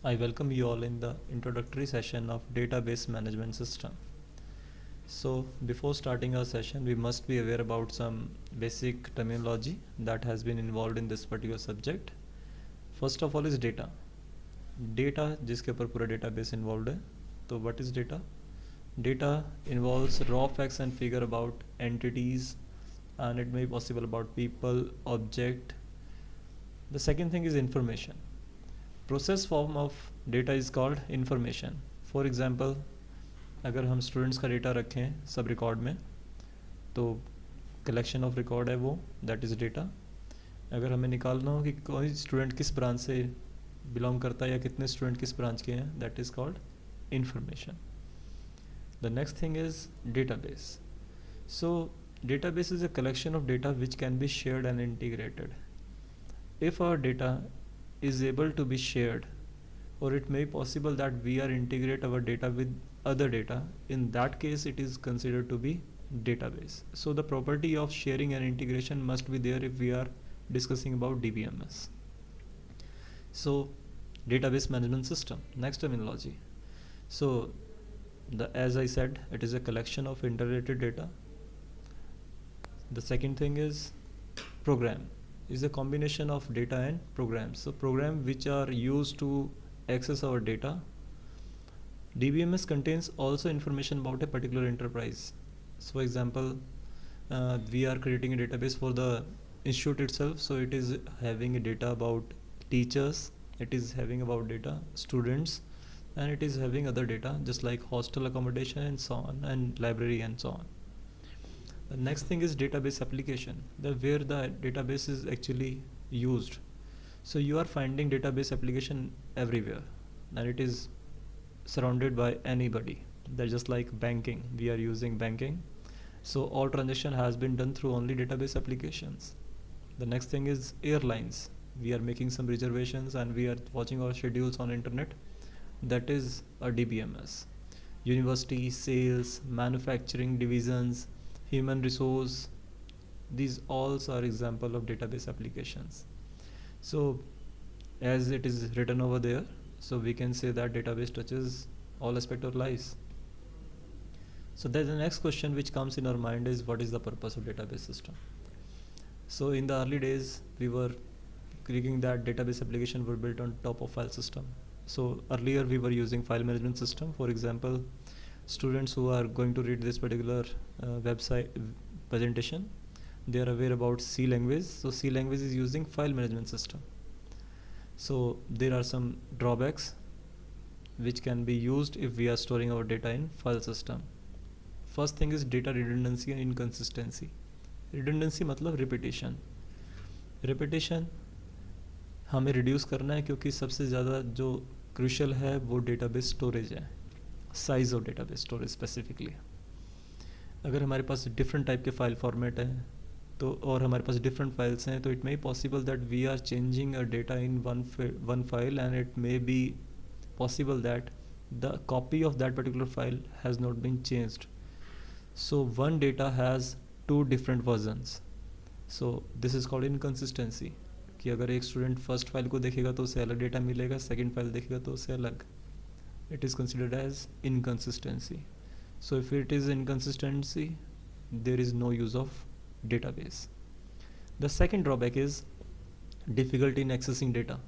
I welcome you all in the introductory session of Database Management System. So before starting our session, we must be aware about some basic terminology that has been involved in this particular subject. First of all is data. Data जिसके ऊपर पूरा database involved है. तो what is data? Data involves raw facts and figure about entities, and it may be possible about people, object. The second thing is information. Process form of data is called information. For example, अगर हम students का data रखें सब record में तो collection of record है वो, that is data. अगर हमें निकालना हो कि कोई स्टूडेंट किस ब्रांच से बिलोंग करता है या कितने स्टूडेंट किस ब्रांच के हैं, that is called information. The next thing is database. So database is a collection of data which can be shared and integrated. If our data is able to be shared, or it may be possible that we are integrate our data with other data, in that case it is considered to be database. So the property of sharing and integration must be there if we are discussing about DBMS. So database management system, next terminology. So as I said, it is a collection of interrelated data. The second thing is program, is a combination of data and programs. So program which are used to access our data. DBMS contains also information about a particular enterprise. So for example, we are creating a database for the institute itself, so it is having a data about teachers, it is having about data students, and it is having other data just like hostel accommodation and so on, and library and so on. The next thing is database application, where the database is actually used. So you are finding database application everywhere, and it is surrounded by anybody. They're just like banking, we are using banking, so all transaction has been done through only database applications. The next thing is airlines, we are making some reservations and we are watching our schedules on internet, that is a DBMS. University, sales, manufacturing divisions, human resource, these all are example of database applications. So as it is written over there, so we can say that database touches all aspects of lives. So then the next question which comes in our mind is, what is the purpose of database system? So in the early days, we were thinking that database application were built on top of file system. So earlier we were using file management system. For example, students who are going to read this particular website presentation, they are aware about C language. So C language is using file management system. So there are some drawbacks which can be used if we are storing our data in file system. First thing is data redundancy and inconsistency. Redundancy मतलब repetition. Repetition हमें reduce करना है क्योंकि सबसे ज़्यादा जो crucial है वो डेटाबेस स्टोरेज है, size of database storage specifically. अगर हमारे पास डिफरेंट टाइप के फाइल फॉर्मेट हैं तो और हमारे पास डिफरेंट फाइल्स हैं, तो it may be possible that we are changing a data in one file, and it may be possible that the copy of that particular file has not been changed. So one data has two different versions. So this is called inconsistency, कि अगर एक student first file को देखेगा तो उसे अलग data मिलेगा, second file देखेगा तो उसे अलग. It is considered as inconsistency. So if it is inconsistency, there is no use of database. The second drawback is difficulty in accessing data.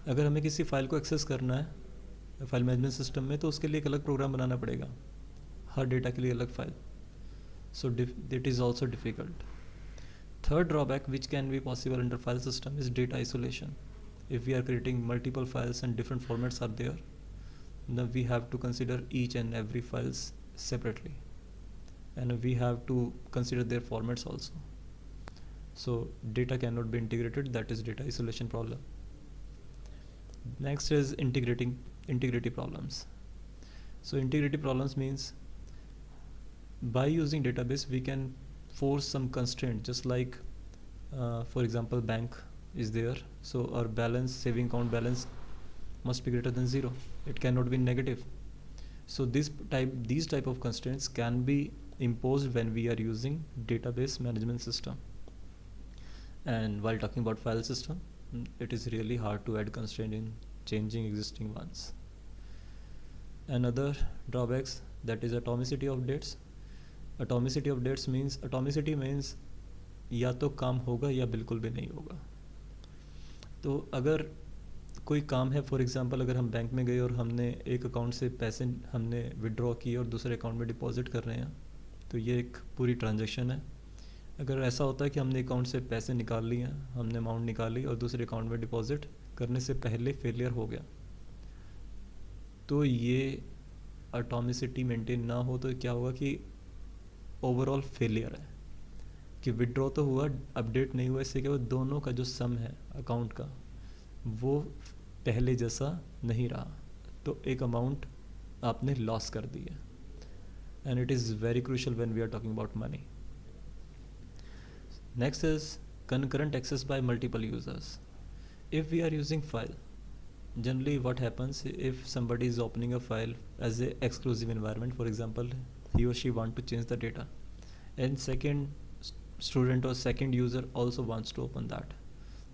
अगर हमें किसी फाइल को एक्सेस करना है फाइल मैनेजमेंट सिस्टम में, तो उसके लिए एक अलग प्रोग्राम बनाना पड़ेगा, हर डेटा के लिए अलग file. So it is also difficult. Third drawback which can be possible under file system is data isolation. If we are creating multiple files and different formats are there, then we have to consider each and every files separately, and we have to consider their formats also. So data cannot be integrated, that is data isolation problem. Next is integrity problems. So integrity problems means by using database we can force some constraint, just like for example bank is there, so our balance, saving account balance must be greater than 0, it cannot be negative. So these type of constraints can be imposed when we are using database management system. And while talking about file system, it is really hard to add constraint in changing existing ones. Another drawbacks, that is atomicity of dates. Atomicity means या तो काम होगा या बिल्कुल भी नहीं होगा. तो अगर कोई काम है, फॉर एग्जांपल अगर हम बैंक में गए और हमने एक अकाउंट से पैसे हमने विड्रॉ किए और दूसरे अकाउंट में डिपॉजिट कर रहे हैं, तो ये एक पूरी ट्रांजैक्शन है. अगर ऐसा होता है कि हमने अकाउंट से पैसे निकाल लिए, हमने अमाउंट निकाली और दूसरे अकाउंट में डिपॉजिट करने से पहले फेलियर हो गया, तो ये एटॉमिसिटी मेंटेन ना हो तो क्या होगा कि ओवरऑल फेलियर है. कि विड्रॉ तो हुआ, अपडेट नहीं हुआ, इससे क्या हुआ, दोनों का जो सम है अकाउंट का वो पहले जैसा नहीं रहा, तो एक अमाउंट आपने लॉस कर दी है. And it is very crucial when we are talking about money. Next is concurrent access by multiple users. If we are using file, generally what happens if somebody is opening a file as a exclusive environment, for example he or she want to change the data, and second student or second user also wants to open that.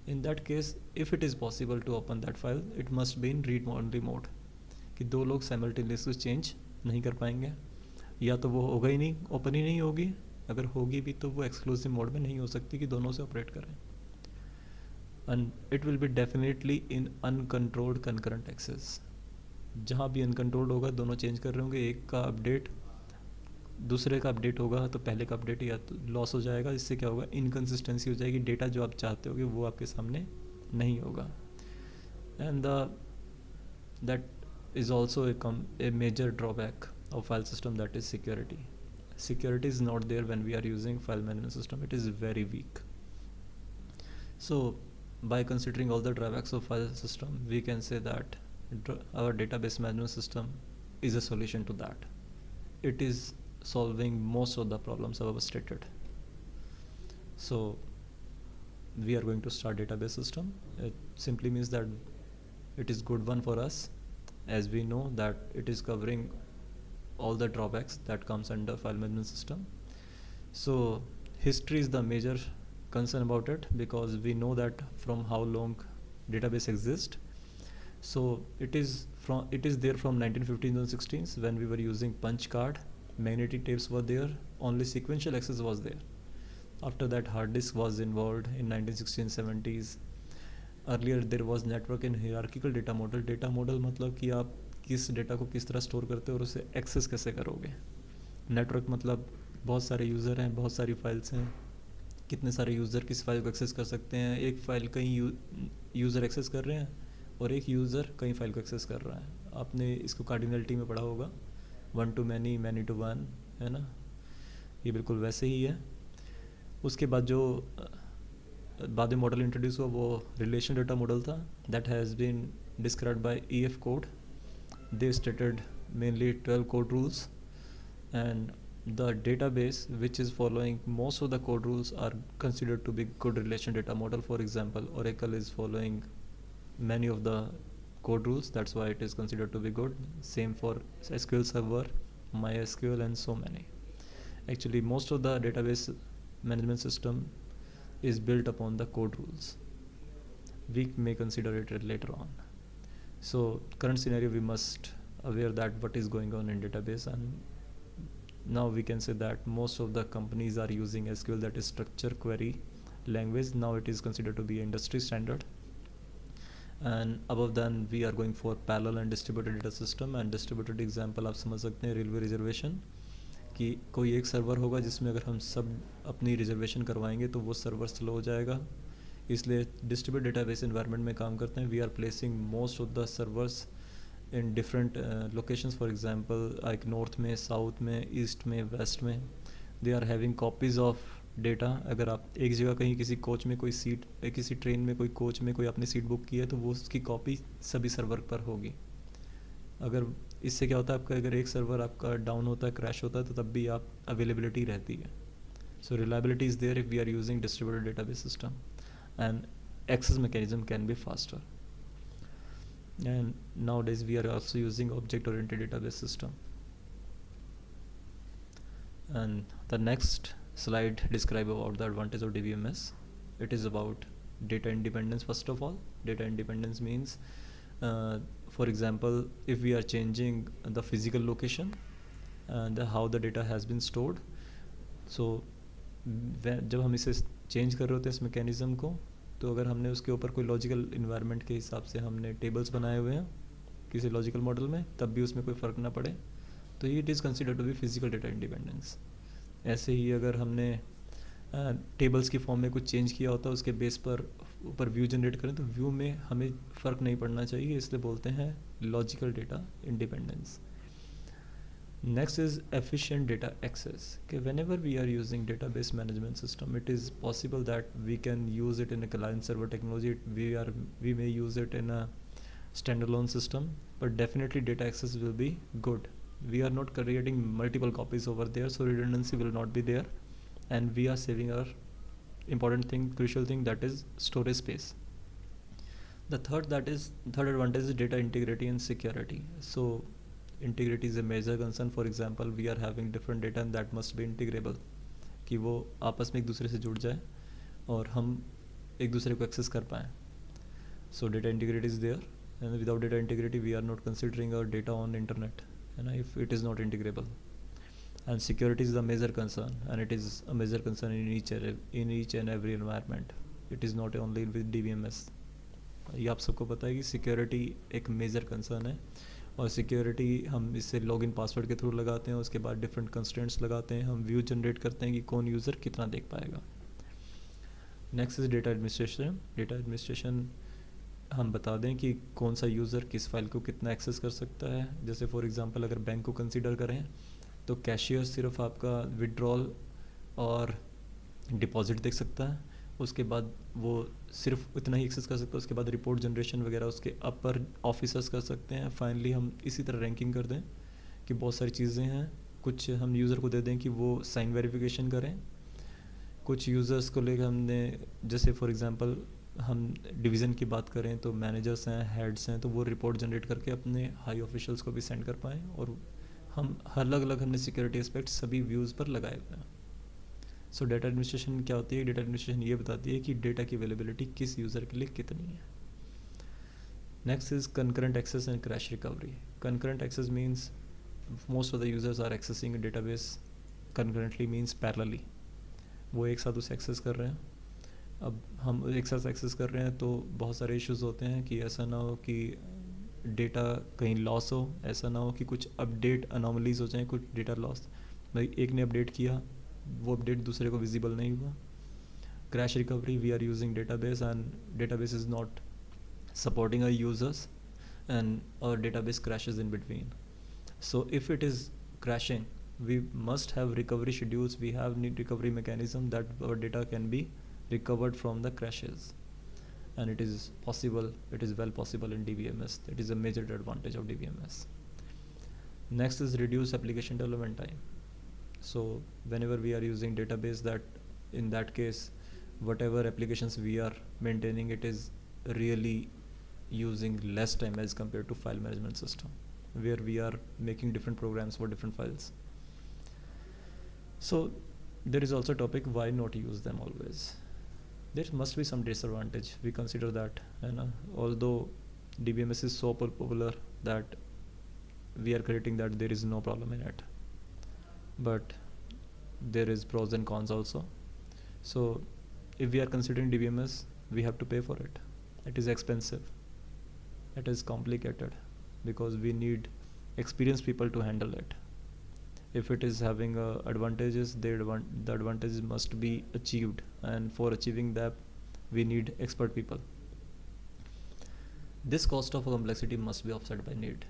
In that case, if it is possible to open that file, it must be in read only mode, कि दो लोग simultaneously change नहीं कर पाएंगे, या तो वो होगा ही नहीं, ओपन ही नहीं होगी, अगर होगी भी तो वो एक्सक्लूसिव मोड में नहीं हो सकती कि दोनों से ऑपरेट करें. And it will be definitely in uncontrolled concurrent access. जहाँ भी अनकंट्रोल्ड होगा, दोनों चेंज कर रहे होंगे, एक का अपडेट दूसरे का अपडेट होगा तो पहले का अपडेट या तो लॉस हो जाएगा, इससे क्या होगा, इनकन्सिस्टेंसी हो जाएगी, डेटा जो आप चाहते होगे वो आपके सामने नहीं होगा. And that is also a major drawback of file system, that is security. Security is not there when we are using file management system. It is very weak. So by considering all the drawbacks of file system, we can say that our database management system is a solution to that. It is solving most of the problems above stated. So we are going to start database system. It simply means that it is good one for us, as we know that it is covering all the drawbacks that comes under file management system. So history is the major concern about it, because we know that from how long database exists. So it is there from 1915s and 16s, when we were using punch card, magnetic tapes were there, only sequential access was there. After that hard disk was involved in 1960s 70s. Earlier there was network and hierarchical data model. Data model मतलब कि आप किस data को किस तरह store करते हो और उसे एक्सेस कैसे करोगे. नेटवर्क मतलब बहुत सारे यूज़र हैं, बहुत सारी फाइल्स हैं, कितने सारे यूज़र किस फाइल को एक्सेस कर सकते हैं. एक फ़ाइल कई यूज़र एक्सेस कर रहे हैं और एक यूज़र कई फाइल को एक्सेस कर रहा है. आपने इसको कार्डिनलिटी में पढ़ा होगा, 1 to many, many to 1, है ना. ये बिल्कुल वैसे ही है. उसके बाद जो बाद में मॉडल इंट्रोड्यूस हुआ वो रिलेशन डेटा मॉडल था. That has been described by EF code. They stated mainly 12 code rules, and the database which is following most of the code rules are considered to be good relation data model. For example, Oracle is following many of the code rules, that's why it is considered to be good. Same for SQL Server, MySQL, and so many. Actually, most of the database management system is built upon the code rules. We may consider it later on. So current scenario, we must aware that what is going on in database, and now we can say that most of the companies are using SQL, that is structure query language. Now it is considered to be industry standard. And above then we are going for parallel and distributed data system. And distributed example आप समझ सकते हैं railway reservation, कि कोई एक server होगा जिसमें अगर हम सब अपनी रिजर्वेशन करवाएंगे तो वो सर्वर स्लो हो जाएगा, इसलिए डिस्ट्रीब्यूटेड डेटाबेस एनवायरनमेंट में काम करते हैं. We are placing most of the servers in different locations. For example like north में, साउथ में, ईस्ट में, वेस्ट में. They are having copies of data. अगर आप एक जगह कहीं किसी कोच में कोई सीट, किसी ट्रेन में कोई कोच में कोई आपने सीट बुक की है, तो वो उसकी कॉपी सभी सर्वर पर होगी. अगर इससे क्या होता है, आपका अगर एक सर्वर आपका डाउन होता है, क्रैश होता है, तो तब भी आप अवेलेबिलिटी रहती है. So reliability is there if we are using distributed database system, and access mechanism can be faster. And nowadays we are also using object oriented database system. And the next slide describe about the advantage of DBMS. It is about data independence. First of all, data independence means for example, if we are changing the physical location and how the data has been stored, so जब हम इसे change कर रहे होते हैं इस mechanism को, तो अगर हमने उसके ऊपर कोई लॉजिकल इन्वायरमेंट के हिसाब से हमने टेबल्स बनाए हुए हैं किसी लॉजिकल मॉडल में, तब भी उसमें कोई फ़र्क ना पड़े, तो ये it is considered to be physical data independence. ऐसे ही अगर हमने टेबल्स की फॉर्म में कुछ चेंज किया होता है, उसके बेस पर ऊपर व्यू जनरेट करें, तो व्यू में हमें फ़र्क नहीं पड़ना चाहिए, इसलिए बोलते हैं logical data independence. Next is efficient data access. Okay, whenever we are using database management system, it is possible that we can use it in a client server technology. We may use it in a standalone system, but definitely data access will be good. We are not creating multiple copies over there, so redundancy will not be there, and we are saving our important thing, crucial thing, that is storage space. The third advantage is data integrity and security. So integrity is a major concern. For example, we are having different data and that must be integrable, कि वो आपस में एक दूसरे से जुड़ जाए और हम एक दूसरे को एक्सेस कर पाएँ. So data integrity is there, and without data integrity we are not considering our data on internet, and if it is not integrable. And security is a major concern, and it is a major concern in each and every environment. It is not only with DBMS. ये आप सबको पता है कि security एक major concern है, और security हम इससे लॉगिन पासवर्ड के थ्रू लगाते हैं, उसके बाद डिफरेंट कंस्ट्रेंट्स लगाते हैं, हम व्यू जनरेट करते हैं कि कौन यूज़र कितना देख पाएगा. Next is data administration. Data administration हम बता दें कि कौन सा यूज़र किस फाइल को कितना एक्सेस कर सकता है. जैसे फॉर एग्जांपल अगर बैंक को कंसीडर करें, तो कैशियर सिर्फ आपका विड्रॉल और डिपॉजिट देख सकता है, उसके बाद वो सिर्फ इतना ही एक्सेस कर सकता है, उसके बाद रिपोर्ट जनरेशन वगैरह उसके अपर ऑफिसर्स कर सकते हैं. फाइनली हम इसी तरह रैंकिंग कर दें कि बहुत सारी चीज़ें हैं, कुछ हम यूज़र को दे दें कि वो साइन वेरिफिकेशन करें. कुछ यूज़र्स को लेकर हमने, जैसे फॉर एग्जांपल हम डिवीज़न की बात करें, तो मैनेजर्स हैं, हेड्स हैं, तो वो रिपोर्ट जनरेट करके अपने हाई ऑफिशियल्स को भी सेंड कर पाएँ. और हम अलग अलग हमने सिक्योरिटी एस्पेक्ट सभी व्यूज़ पर लगाए हुए हैं. सो डेटा एडमिनिस्ट्रेशन क्या होती है? डेटा एडमिनिस्ट्रेशन ये बताती है कि डेटा की अवेलेबिलिटी किस यूज़र के लिए कितनी है. Next is concurrent access and crash recovery. Concurrent access means most of the users are accessing database concurrently, means parallelly. वो एक साथ उसे एक्सेस कर रहे हैं. अब हम एक साथ एक्सेस कर रहे हैं तो बहुत सारे इश्यूज होते हैं कि ऐसा ना हो कि डेटा कहीं लॉस हो, ऐसा ना हो कि कुछ अपडेट अनोमलीज हो जाएं, कुछ डेटा लॉस. भाई एक ने अपडेट किया, वो अपडेट दूसरे को विजिबल नहीं हुआ. Crash recovery, we are using database and database is not supporting our users and our database crashes in between. So if it is crashing, we must have recovery schedules, we have need recovery mechanism that our data can be recovered from the crashes, and it is possible, it is well possible in DBMS. That is a major advantage of DBMS. Next is reduce application development time. So whenever we are using database, that in that case whatever applications we are maintaining, it is really using less time as compared to file management system, where we are making different programs for different files. So there is also a topic, why not use them always. There must be some disadvantage, we consider that, and although DBMS is so popular that we are crediting that there is no problem in it, but there is pros and cons also. So if we are considering DBMS, we have to pay for it. It is expensive, it is complicated, because we need experienced people to handle it. If it is having advantages, the advantages must be achieved, and for achieving that we need expert people. This cost of complexity must be offset by need.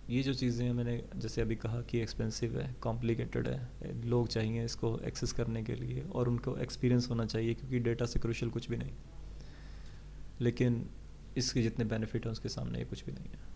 ये जो चीज़ें मैंने जैसे अभी कहा कि expensive है, complicated है, लोग चाहिए इसको एक्सेस करने के लिए, और उनको एक्सपीरियंस होना चाहिए, क्योंकि डेटा से क्रूशियल कुछ भी नहीं. लेकिन इसके जितने बेनिफिट हैं उसके सामने ये कुछ भी नहीं है.